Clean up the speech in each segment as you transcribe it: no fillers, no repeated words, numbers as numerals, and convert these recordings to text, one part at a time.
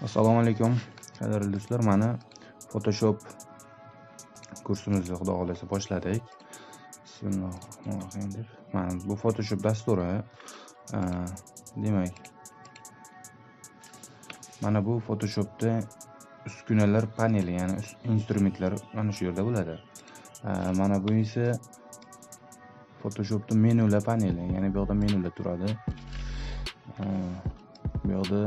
Assalomu alaykum, qadrli do'stlar. Mana Photoshop kursimizni xudo xolasa boshladik. Bismillahirrohmanirrohim. Mana bu Photoshop dasturi. Demak, mana bu Photoshopda uskunalar paneli, ya'ni instrumentlar mana shu yerda bo'ladi. Mana bu esa Photoshopda menular paneli, ya'ni bu yerda menular turadi. Bu yerda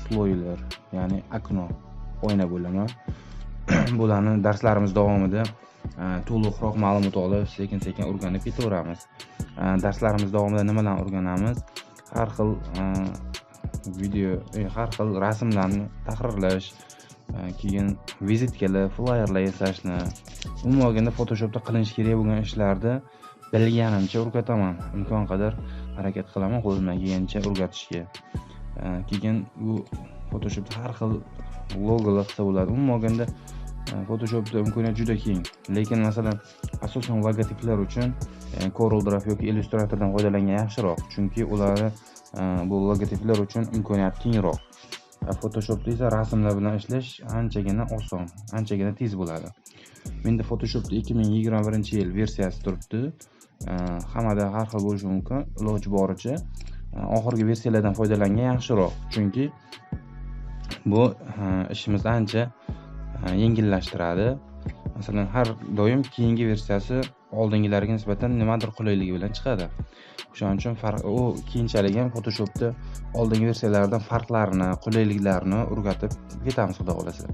sloylar, ya'ni okno, oyna bo'limi. Bularni darslarimiz davomida to'liqroq ma'lumot olib, sekin-sekin o'rganib ketaveramiz. Darslarimiz davomida nimalarni o'rganamiz? Har xil video, har xil rasmlarni tahrirlash, keyin vizitkalar, flyerlar yasashni, umuman olganda Photoshopda qilinish kerak bo'lgan ishlarni bilganimcha o'rgataman. Imkon qadar harakat qilaman qo'limdan kelgancha o'rgatishga. Keyin bu Photoshopda har xil logolar qilsa bo'ladi. Umuman olganda Photoshopda imkoniyat juda keng. Lekin masalan, asosan logotiplar uchun CorelDRAW yoki Illustratordan foydalangan yaxshiroq, chunki ular bu logotiplar uchun imkoniyat kengroq. Photoshopda esa rasmlar bilan ishlash anchagina oson, anchagina tez bo'ladi. Menda Photoshopda 2021-yil versiyasi turibdi. Hammada har xil bo'lishi mumkin. Iloji boricha oxirgi versiyalardan foydalangan yaxshiroq, chunki bu ishimizni ancha yengillashtiradi. Masalan, har doim keyingi versiyasi oldingilariga nisbatan nimadir qulayligi bilan chiqadi. O'shaning uchun u keyinchalik ham Photoshopda oldingi versiyalardan farqlarini, qulayliklarini o'rgatib ketamiz xudo xolasa.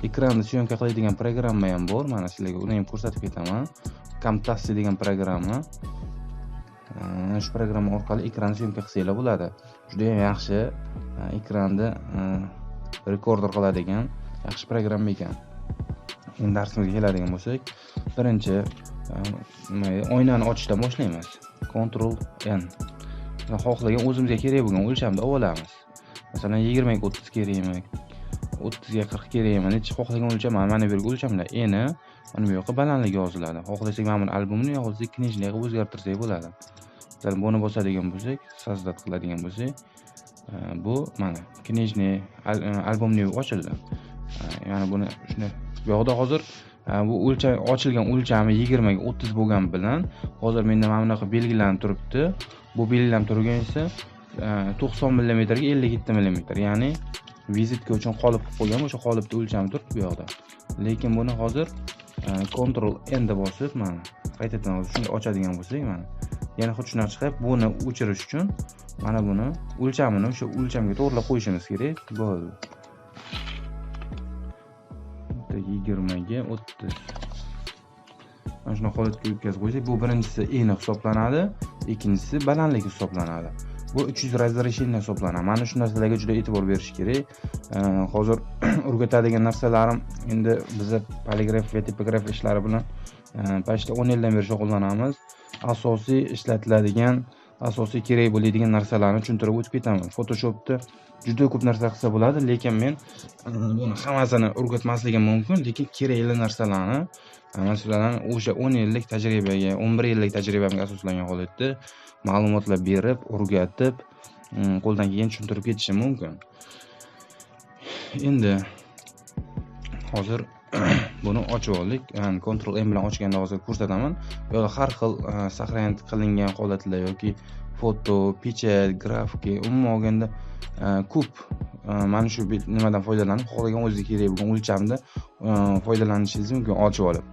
Ekranda syomka qiladigan programma ham bor. Mana sizlarga uni ham ko'rsatib ketaman. Camtasia degan programma. Shu programma orqali ekran syomka qilsanglar bo'ladi. Juda ham yaxshi ekranda rekorder qiladigan yaxshi programma ekan. Endi darsimizga keladigan bo'lsak, birinchi oynani ochishdan boshlaymiz. Ctrl N. Xohlagan o'zimizga kerak bo'lgan o'lchamda olamiz. Masalan, 20 ga 30 kerakmi? 30 ga 40 kerakmi? Necha xohlagan o'lcham, mana bu yerga o'lchamlar. Eni mana bu yoqqa balandligi yoziladi. Xohlasak mana buni albomini yoki o'zlik knijniga o'zgartirsak bo'ladi. Masalan, buni bosadigan bo'lsak, sozdat qiladigan bo'lsak, bu mana knijni albomni ochildi. Ya'ni buni shuni bu yoqda hozir bu o'lcham ochilgan o'lchami 20 ga 30 bo'lgan bilan hozir menda mana bunaqa belgilanib turibdi. Bu belgilanib turgan esa 90 mm ga 57 mm, ya'ni vizitka uchun qolip qilib qo'ygan, o'sha qolipda o'lchami turibdi bu yoqda. Lekin buni hozir Ctrl N da bosib, mana qaytadan hozir shunday ochadigan bo'lsak, mana yana xuddi shunaqa chiqib, buni o'chirish uchun mana buni o'lchamini o'sha o'lchamga to'g'rilab qo'yishimiz kerak. Bo'ldi. 20 ga 30. Mana shuna holatga yetkazib qo'ysak, bu birinchisi eni hisoblanadi, ikkinchisi balandligi hisoblanadi. Bu 300 razрешение hisoblanadi. Mana shu narsalarga juda e'tibor berish kerak. Hozir o'rgatadigan narsalarim endi biz poligraf va tipograf ishlari bilan pashta 10 yildan beri shug'ullanamiz. Asosiy ishlatiladigan, asosiy kerak bo'ladigan narsalarni tushuntirib o'tib ketaman. Photoshopda juda ko'p narsa qilsa bo'ladi, lekin men buni hammasini o'rgatmasligim mumkin, lekin kerakli narsalarni, masalan, o'sha 10 yillik tajribaga, 11 yillik tajribamga asoslangan holatda ma'lumotlar berib, o'rgatib, qo'ldan kelgan tushuntirib ketishim mumkin. Endi hozir buni ochib oldik. Ctrl M bilan ochganda hozir ko'rsataman. Bu yerda har xil saqlanib qilingan holatlar yoki foto, pechat, grafika, umuman olganda ko'p mana shu nimadan foydalanib, xohlagan o'zingizga kerak bo'lgan o'lchamda foydalanishingiz mumkin ochib olib.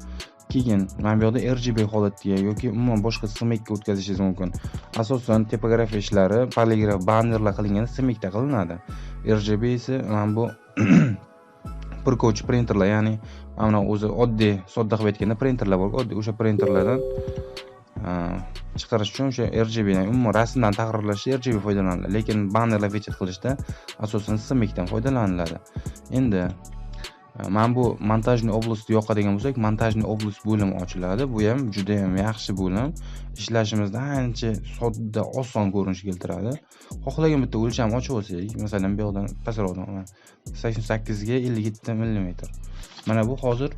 Keyin mana bu yerda RGB holatga yoki umuman boshqa simikka o'tkazishingiz mumkin. Asosan tipografiya ishlari, poligraf, bannerlar qilinganda simikda qilinadi. RGB esa mana bu printer printerlar, ya'ni mana o'zi oddiy sodda qilib aytganda printerlar bor, oddiy o'sha printerlardan chiqarish uchun o'sha RGB, ya'ni umuman rasmdan tahrirlashda RGB foydalaniladi, lekin bannerlar pechat qilishda asosan simikdan foydalaniladi. Endi mana bu montajniy oblastni yoqadigan bo'lsak, montajniy oblast bo'limi ochiladi. Bu ham juda ham yaxshi bo'lim. Ishlashimizda ancha sodda, oson ko'rinish keltiradi. Xohlagan bitta o'lcham ochib olsak, masalan, bu yoqdan pastroqdan 88 ga 57 mm. Mana bu hozir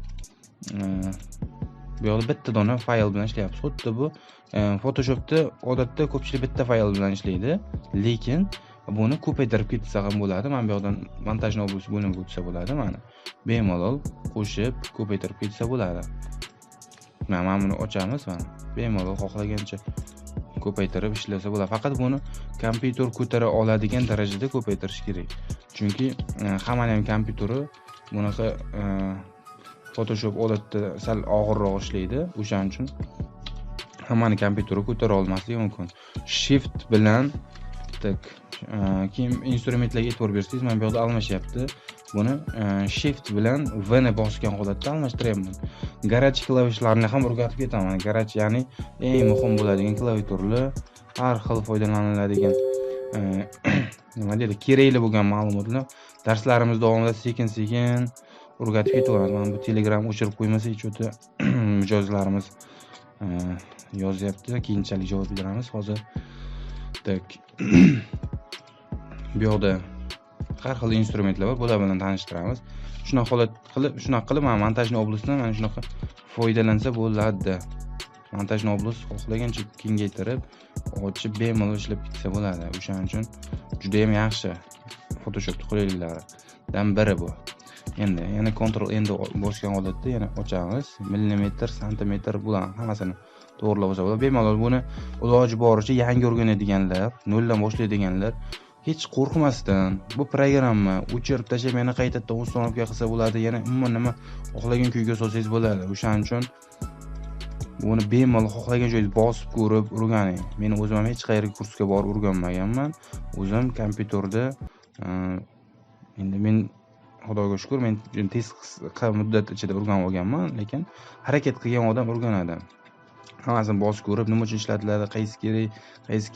bu yoqda bitta dona fayl bilan ishlayapmiz. Xuddi bu Photoshopda odatda ko'pchilik bitta fayl bilan ishlaydi, lekin Buni ko'paytirib ketsa ham bo'ladi. Mana bu yoqdan montajni oblosi bo'limiga o'tsa bo'ladi. Mana bemalol qo'shib ko'paytirib ketsa bo'ladi. Mana buni ochamiz, mana bemalol xohlagancha ko'paytirib ishlasa bo'ladi. Faqat buni kompyuter ko'tara oladigan darajada ko'paytirish kerak. Chunki hammaning ham kompyuteri bunaqa Photoshop odatda sal og'irroq ishlaydi. O'shaning uchun hammaning kompyuteri ko'tara olmasligi mumkin. Shift bilan keyin instrumentlarga e'tibor bersangiz, mana bu yerda almashyapti. Buni shift bilan V ni bosgan holatda almashtiryapman. Garaj klavishlarini ham o'rgatib ketaman. Garaj ya'ni eng muhim bo'ladigan klaviaturlar, har xil foydalaniladigan nima deydi, kerakli bo'lgan ma'lumotlar darslarimiz davomida sekin-sekin o'rgatib ketaveramiz. Mana bu Telegram o'chirib qo'ymasak, cho'ta mijozlarimiz yozyapti. Keyinchalik javob beramiz. Hozir bu yoqda har xil instrumentlar bor, bular bilan tanishtiramiz. Shunaqa qilib mana montajni oblasidan mana shunaqa foydalansa bo'ladi. Montajni oblas xohlagancha kengaytirib, ochib bemalol ishlab ketsa bo'ladi. O'shaning uchun juda ham yaxshi Photoshopning qulayliklaridan biri bu. Endi yana Ctrl endi bosgan holatda yana ochamiz. Millimetr, santimetr bularni hammasini to'g'rilab olsa bo'ladi. Bemalol buni iloji boricha yangi o'rganadiganlar, noldan boshlaydiganlar hech qo'rqmasdan bu programma o'chirib tashlab yana qaytadan uстановка qilsa bo'ladi. Yana umuman nima xohlagan kuyga solsangiz bo'ladi. O'shaning uchun buni bemalol xohlagan joyda bosib ko'rib o'rganing. Men o'zim ham hech qayerga kursga borib o'rganmaganman. O'zim kompyuterda endi men Xudoga shukr, men tez muddat ichida o'rganib olganman, lekin harakat qilgan odam o'rganadi. Hammasini bosib ko'rib, nima uchun ishlatiladi, qaysi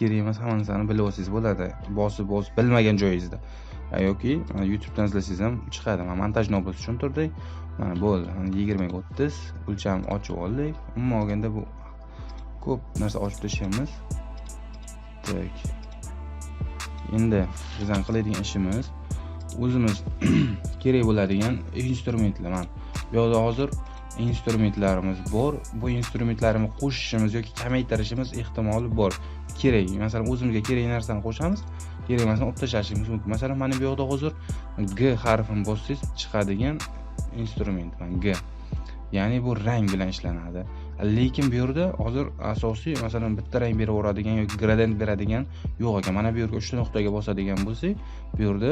kerak emas, hammasini bilib olsangiz bo'ladi. Bosib bilmagan joyingizda. Yoki YouTubedan izlasangiz ham chiqadi. Mana montajni oblas tushuntirdik. Mana bo'ldi. 20-30 o'lcham ochib oldik. Umuman olganda bu ko'p narsa ochib tashlaymiz. Endi bizning qiladigan ishimiz o'zimiz kerak bo'ladigan instrumentlar. Mana bu yerda hozir instrumentlarimiz bor. Bu instrumentlarni qo'shishimiz yoki kamaytirishimiz ehtimoli bor. Kerak. Masalan, o'zimizga kerak narsani qo'shamiz, kerak emasini olib tashlashimiz mumkin. Masalan, mana bu yerda hozir G harfini bossangiz chiqadigan instrument mana G. Ya'ni bu rang bilan ishlanadi. Lekin bu yerda hozir asosiy, masalan, bitta rang berib o'radigan yoki gradient beradigan yo'q ekan. Mana bu yerga 3 ta nuqtaga bosadigan bo'lsak, bu yerda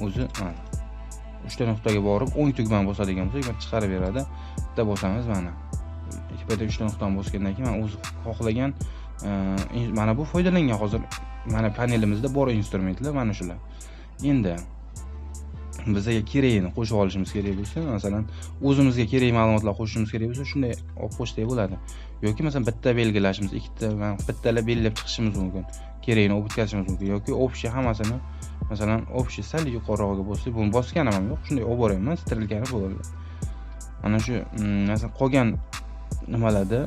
o'zi 3 ta nuqtaga borib o'ng tugmani bosadigan bo'lsak, chiqarib beradi. Bitta bosamiz mana. Tepada 3 ta nuqtani bosgandan keyin mana o'zi xohlagan mana bu foydalangan hozir mana panelimizda bor instrumentlar mana shular. Endi bizga kerakini qo'shib olishimiz kerak bo'lsa, masalan, o'zimizga kerak ma'lumotlar qo'shishimiz kerak bo'lsa, shunday olib qo'shsak bo'ladi. Yoki masalan bitta belgilashimiz, ikkita, bittalar belgilab chiqishimiz mumkin. Kerakini olib o'tkazishimiz mumkin yoki общий hammasini, masalan, общий sal yuqoriroqga bossak, buni bosganim ham yo'q, shunday olib boraman, strilkani bo'ladi. Mana shu masalan qolgan nimalarda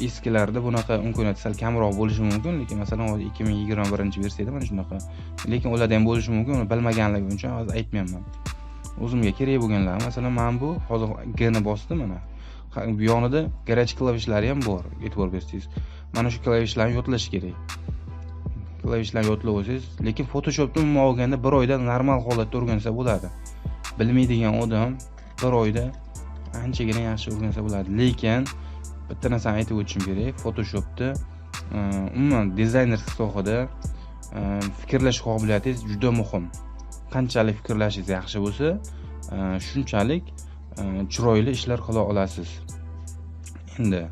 eskilarda bunaqa imkoniyat sal kamroq bo'lishi mumkin, lekin masalan 2021-versiyada mana shunaqa. Lekin ularda ham bo'lishi mumkin, uni bilmaganligim uchun hozir aytmayman. O'zimga kerak bo'lganlar, masalan, men bu hozir G ni bosdim mana. Bu yonida garaj klavishlari ham bor, e'tibor bersangiz. Mana shu klavishlarni yodlash kerak. Klavishlarni yodlab olsangiz, lekin Photoshopda umuman olganda 1 oyda normal holatda o'rgansa bo'ladi. Bilmaydigan odam 1 oyda anchagina yaxshi o'rgansa bo'ladi. Lekin bitta narsani aytib o'tishim kerak. Photoshopda umuman dizayner sohada fikrlash qobiliyatingiz juda muhim. Qanchalik fikrlashingiz yaxshi bo'lsa, shunchalik chiroyli ishlar qila olasiz. Endi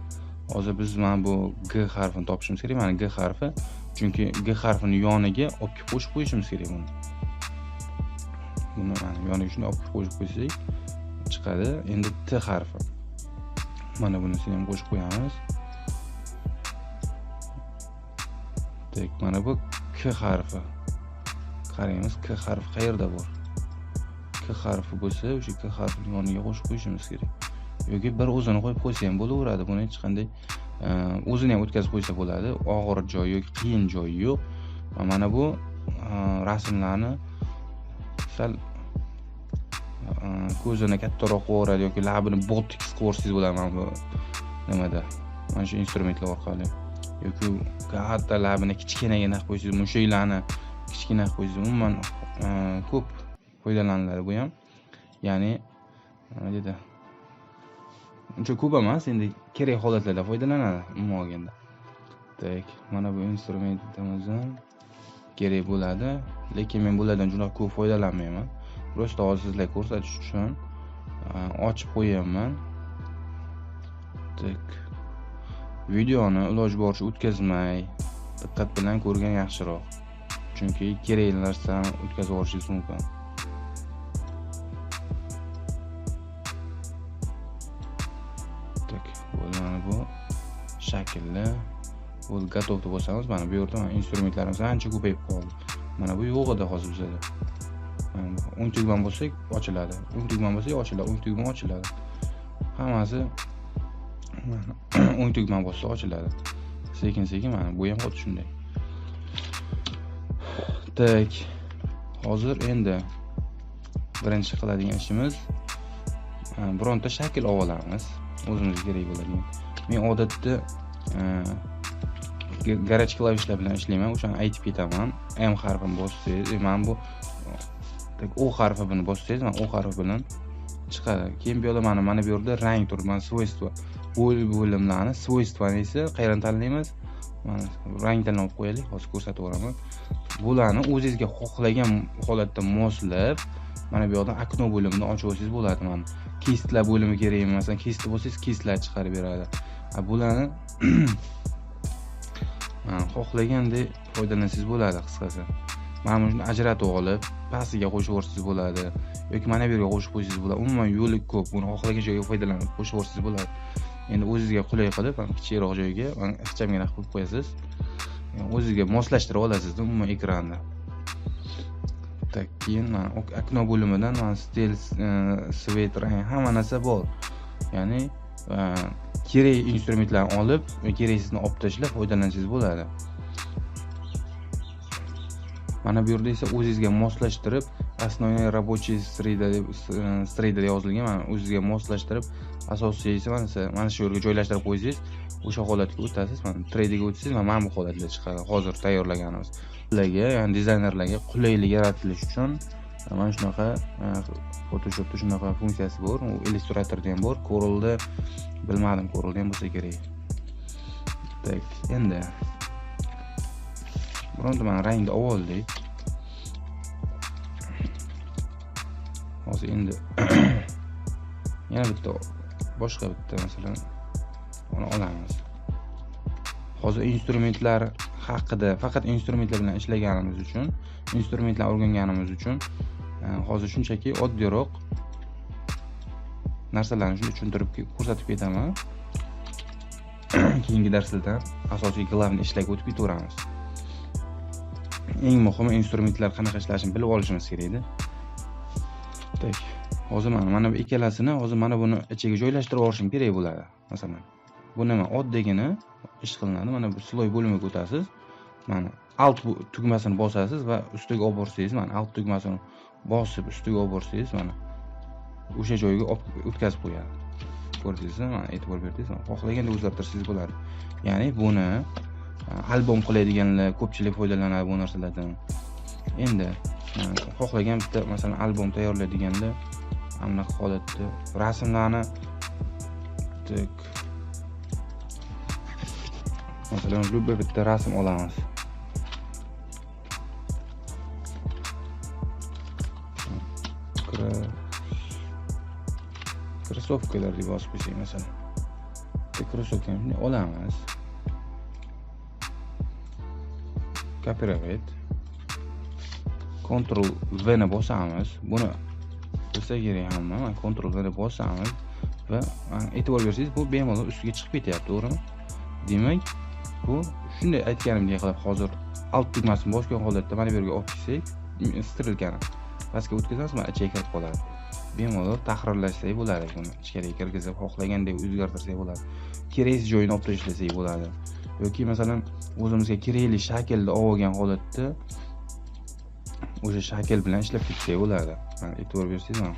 hozir biz mana bu G harfini topishimiz kerak. Mana G harfi, chunki G harfini yoniga olib qo'shib qo'yishimiz kerak buni. Buni mana yoniga shunday olib qo'yib qo'ysak chiqadi. Endi T harfi. Mana bunisini ham qo'shib qo'yamiz. Mana bu K harfi. Qaraymiz, K harfi qayerda bor? K harfi bo'lsa, o'sha K harfining yoniga qo'shib qo'yishimiz kerak. Yoki bir o'zini qo'yib qo'ysa ham bo'laveradi. Buni hech qanday o'zini ham o'tkazib qo'ysa bo'ladi. Og'ir joyi yoki qiyin joyi yo'q. Mana bu rasmlarni sal ko'zini kattaroq qilib yoki labini botik qilib o'rsangiz bo'ladi mana bu nimada. Mana shu instrumentlar orqali. yoki katta labini kichkinagina qilib qo'ysangiz, mushaklarni kichkina qilib qo'ysangiz, umuman ko'p foydalaniladi bu ham. Ya'ni nima deydi? Uncha ko'p emas, endi kerak holatlarda foydalanadi umuman olganda. Tak, mana bu instrumentimizdan kerak bo'ladi, lekin men bulardan juda ko'p foydalanmayman. Просто hozir sizlarga ko'rsatish uchun ochib qo'yayapman. Tak. Videoni iloji boricha o'tkazmay, diqqat bilan ko'rgan yaxshiroq. Chunki kerak narsani o'tkazib yuborishingiz mumkin. Tak, mana bu shaklli. Bu готов deb bo'lsangiz, mana bu yerda instrumentlarimiz ancha ko'payib qoldi. Mana bu yo'q edi hozir bizda. O'ng tugma bo'lsak ochiladi, o'ng tugma bo'lsak ochiladi, o'ng tugma ochiladi. Hammasi o'ng tugma bo'lsa ochiladi. Sekin-sekin mana bu ham xuddi shunday. Tak. Hozir endi birinchi qiladigan ishimiz bironta shakl olamiz, o'zimizga kerak bo'ladigan. Men odatda garaj klavishlar bilan ishlayman, o'shani aytib ketaman. M harfini bossangiz, mana bu O harfi bilan bossangiz, mana O harfi bilan chiqadi. Keyin bu yerda mana bu yerda rang turibdi, mana svойства. Bo'limlarni svойствani esa qayerdan tanlaymiz? Mana rang tanlab qo'yaylik, hozir ko'rsatib o'raman. Bularni o'zingizga xohlagan holatda moslab, mana bu yerdan okno bo'limini ochib olsangiz bo'ladi. Mana kistlar bo'limi kerakmi? Masalan, kistlar bo'lsangiz kistlar chiqarib beradi. Bularni xohlagandek foydalansangiz bo'ladi qisqasi. Mana buni ajratib olib, pastiga qo'shib yuborsangiz bo'ladi yoki mana bu yerga qo'shib qo'ysangiz bo'ladi. Umuman yo'li ko'p. Buni xohlagan joyga foydalanib qo'shib yuborsangiz bo'ladi. Endi o'zingizga qulay qilib, kichikroq joyga ixchamgina qilib qo'yasiz. O'zingizga moslashtirib olasiz umuman ekranda. Tak, keyin mana okno bo'limidan mana stil, svet, rang hamma narsa bor. Ya'ni kerak instrumentlarni olib, keraksizini olib tashlab foydalansangiz bo'ladi. Mana bu yerda esa o'zingizga moslashtirib, основной рабочий sreda deb yozilgan, mana o'zingizga moslashtirib, asosiysi mana shu yerga joylashtirib qo'ysangiz, o'sha holatga o'tasiz. Mana 3Dga o'tsangiz, mana bu holatlar chiqadi. Hozir tayyorlaganimiz. Ularga, ya'ni dizaynerlarga qulaylik yaratilish uchun mana shunaqa Photoshopda shunaqa funksiyasi bor. U Illustratorda ham bor, Corelda bilmadim, Corelda ham bo'lsa kerak. Tak, endi bironta mana rangni oldik. Hozir endi yana bitta boshqa bitta masalan uni olamiz. Hozir instrumentlar haqida, faqat instrumentlar bilan ishlaganimiz uchun, instrumentlarni o'rganganimiz uchun hozir shunchaki oddiyroq narsalarni shuni tushuntirib ko'rsatib ketaman. Keyingi darslarda asosiy glavni ishlarga o'tib ketaveramiz. Eng muhimi instrumentlar qanaqa ishlashini bilib olishimiz kerak edi. Tak, hozir mana bu ikkalasini hozir mana buni ichiga joylashtirib olishim kerak bo'ladi. Masalan, bu nima? Oddiygina ish qilinadi. Mana bu sloy bo'limiga o'tasiz. Mana alt tugmasini bosasiz va ustiga olib borsangiz, mana alt tugmasini bosib ustiga olib borsangiz, mana o'sha joyga o'tkazib qo'yadi. Ko'rdingizmi? Mana e'tibor berdingiz. Xohlaganda o'zgartirsangiz bo'ladi. Ya'ni buni albom qiladiganlar ko'pchilik foydalanadi bu narsalardan. Endi xohlagan bitta masalan albom tayyorlaydiganlar anaqa holatda rasmlarni masalan bitta rasm olamiz. Krossovkalar deb yozib qo'ysak masalan. Krossovkani olamiz. Copyright. Ctrl V ni bosamiz. Buni bilsa kerak hamma. Ctrl V ni bosamiz va e'tibor bersangiz bu bemalol ustiga chiqib ketyapti, to'g'rimi? Demak, bu shunday aytganimdek qilib hozir alt tugmasini bosgan holatda mana bu yerga olib kelsak, strilkani pastga o'tkazamiz, mana ichiga kirib qoladi. Bemalol tahrirlashsak bo'ladi, buni ichkariga kirgizib, xohlagandek o'zgartirsak bo'ladi. Keraksiz joyini olib tashlasak bo'ladi. Yoki masalan o'zimizga kerakli shaklni olgan holatda o'sha shakl bilan ishlab ketsak bo'ladi. Mana e'tibor bersangiz, mana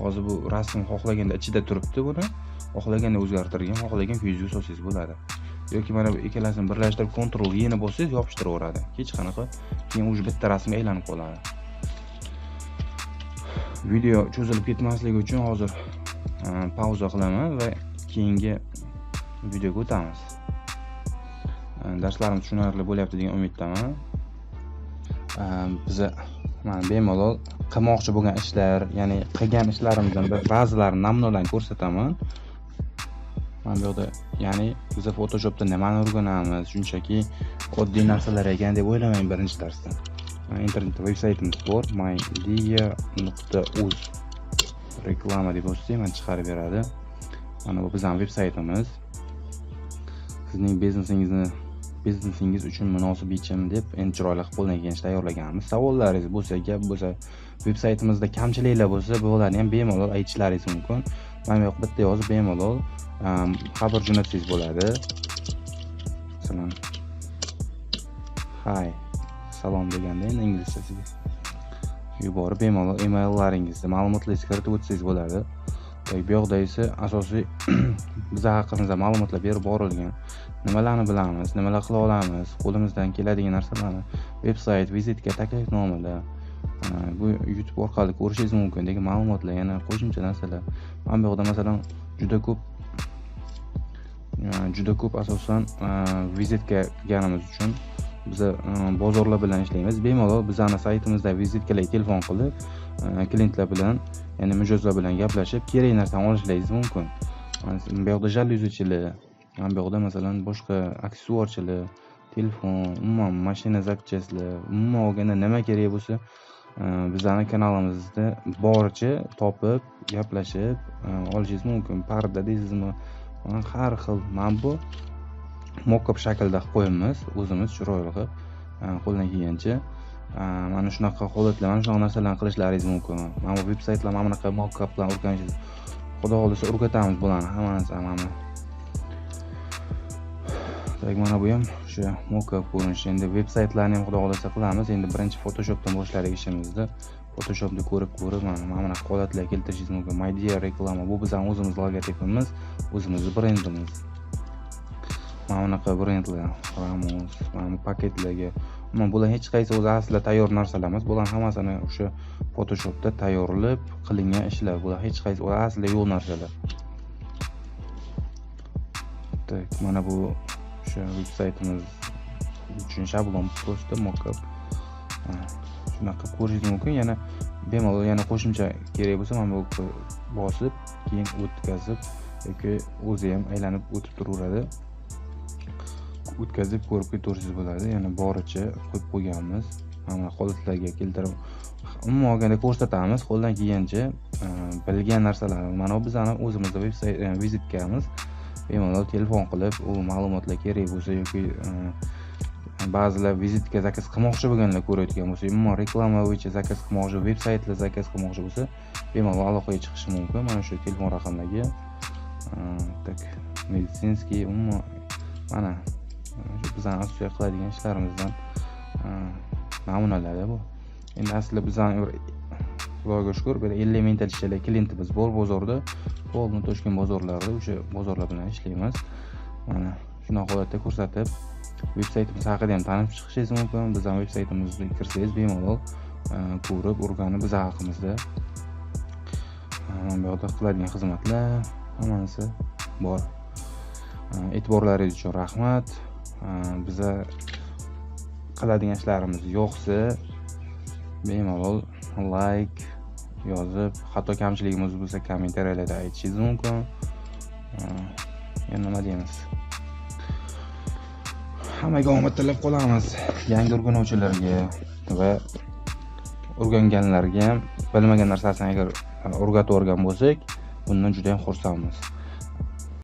hozir bu rasm xohlaganda ichida turibdi, buni xohlaganda o'zgartirgan, xohlagan ko'yizga solsangiz bo'ladi. yoki mana bu ikkalasini birlashtirib Ctrl Y ni bossangiz yopishtiraveradi. Hech qanaqa keyin уже bitta rasmga aylanib qoladi. Video cho'zilib ketmasligi uchun hozir pauza qilaman va keyingi videoga o'tamiz. Darslarimiz tushunarli bo'lyapti degan umiddaman. Biz mana bemalol qilmoqchi bo'lgan ishlar, ya'ni qilgan ishlarimizdan ba'zilarini namunalarni ko'rsataman. Mana bu yerda, ya'ni biz Photoshopda nimani o'rganamiz, shunchaki oddiy narsalar ekan deb o'ylamang birinchi darsda. Internet veb-saytimiz bor, mydia.uz. Reklama deb bossangiz mana chiqarib beradi. Mana bu bizning veb-saytimiz. Sizning biznesingiz uchun munosib yechim deb endi chiroyli qilib qo'ldan kelgancha tayyorlaganmiz. Savollaringiz bo'lsa, gap bo'lsa, veb-saytimizda kamchiliklar bo'lsa, bularni ham bemalol aytishlaringiz mumkin. Mana bu yoqda bitta yozib bemalol xabar jo'natsangiz bo'ladi. Masalan, hi, salom deganda endi inglizchasiga yuborib bemalol emallaringizni, ma'lumotlaringizni kiritib o'tsangiz bo'ladi. Bu yoqda esa asosiy biz haqimizda ma'lumotlar berib borilgan. Nimalarni bilamiz, nimalar qila olamiz, qo'limizdan keladigan narsalarni veb-sayt, vizitka, taklifnomalar, bu YouTube orqali ko'rishingiz mumkin degan ma'lumotlar, yana qo'shimcha narsalar. Mana bu yoqda masalan juda ko'p asosan vizitka qilganimiz uchun biz bozorlar bilan ishlaymiz. Bemalol bizning saytimizda vizitkalarga telefon qilib, klientlar bilan, ya'ni mijozlar bilan gaplashib, kerak narsani olishlaringiz mumkin. Bu yoqda jalyuzichilar, mana bu yoqda masalan boshqa aksessuarchilar, telefon, umuman mashina zakchaslar, umuman olganda nima kerak bo'lsa, bizning kanalimizda boricha topib, gaplashib olishingiz mumkin. Parda deysizmi, har xil. Mana bu mock-up shaklda qilib qo'yamiz, o'zimiz chiroyli qilib, qo'ldan kelgancha. Mana shunaqa holatlar, mana shunaqa narsalarni qilishlaringiz mumkin. Mana bu veb-saytlar mana bunaqa mock-up bilan o'rganishingiz. Xudo xolisa o'rgatamiz bularni hammasini. Mana bu ham o'sha mock-up ko'rinishi. Endi veb-saytlarni ham xudo xolisa qilamiz. Endi birinchi Photoshopdan boshladik ishimizni. Photoshopda ko'rib mana bunaqa holatlar keltirishingiz mumkin. Media reklama, bu bizning o'zimiz logotipimiz, o'zimizning brendimiz. Mana bunaqa brendlar, Ramos, mana paketlarga. Bular hech qaysi o'zi aslida tayyor narsalar emas. Bular hammasini o'sha Photoshopda tayyorlab qilingan ishlar. Bular hech qaysi o'zi aslida yo'q narsalar. Mana bu o'sha veb-saytimiz uchun shablon posti mock-up. Shunaqa ko'rishingiz mumkin. Yana bemalol yana qo'shimcha kerak bo'lsa, mana bu bosib, keyin o'tkazib yoki o'zi ham aylanib o'tib turaveradi. O'tkazib ko'rib ketaverishingiz bo'ladi. Yana boricha qo'yib qo'yganmiz. Mana holatlarga keltirib umuman olganda ko'rsatamiz, qo'ldan kelgancha bilgan narsalar. Mana bu bizning o'zimizda veb-sayt vizitkamiz. Bemalol telefon qilib, u ma'lumotlar kerak bo'lsa yoki ba'zilar vizitka zakaz qilmoqchi bo'lganlar ko'rayotgan bo'lsa, umuman reklama bo'yicha zakaz qilmoqchi, veb-saytlar zakaz qilmoqchi bo'lsa, bemalol aloqaga chiqishi mumkin. Mana shu telefon raqamlariga meditsinskiy, umuman mana shu bizning asosiy qiladigan ishlarimizdan namunalar bu. Endi aslida bizning Xudoga shukr, bir 50 mingtacha klientimiz bor bozorda. Bo'ldi, Toshkent bozorlarida o'sha bozorlar bilan ishlaymiz. Mana shunaqa holatda ko'rsatib, veb-saytimiz haqida ham tanib chiqishingiz mumkin. Bizning veb-saytimizga kirsangiz bemalol ko'rib, o'rganib biz haqimizda mana bu yoqda qiladigan xizmatlar hammasi bor. E'tiborlaringiz uchun rahmat. Biza qiladigan ishlarimiz yoqsa, bemalol like yozib, hatto kamchiligimiz bo'lsa kommentariyalarda aytishingiz mumkin. Yana nima deymiz? Hammaga omad tilab qolamiz. Yangi o'rganuvchilarga va o'rganganlarga ham bilmagan narsasini agar o'rgatib o'rgan bo'lsak, bundan juda ham xursandmiz.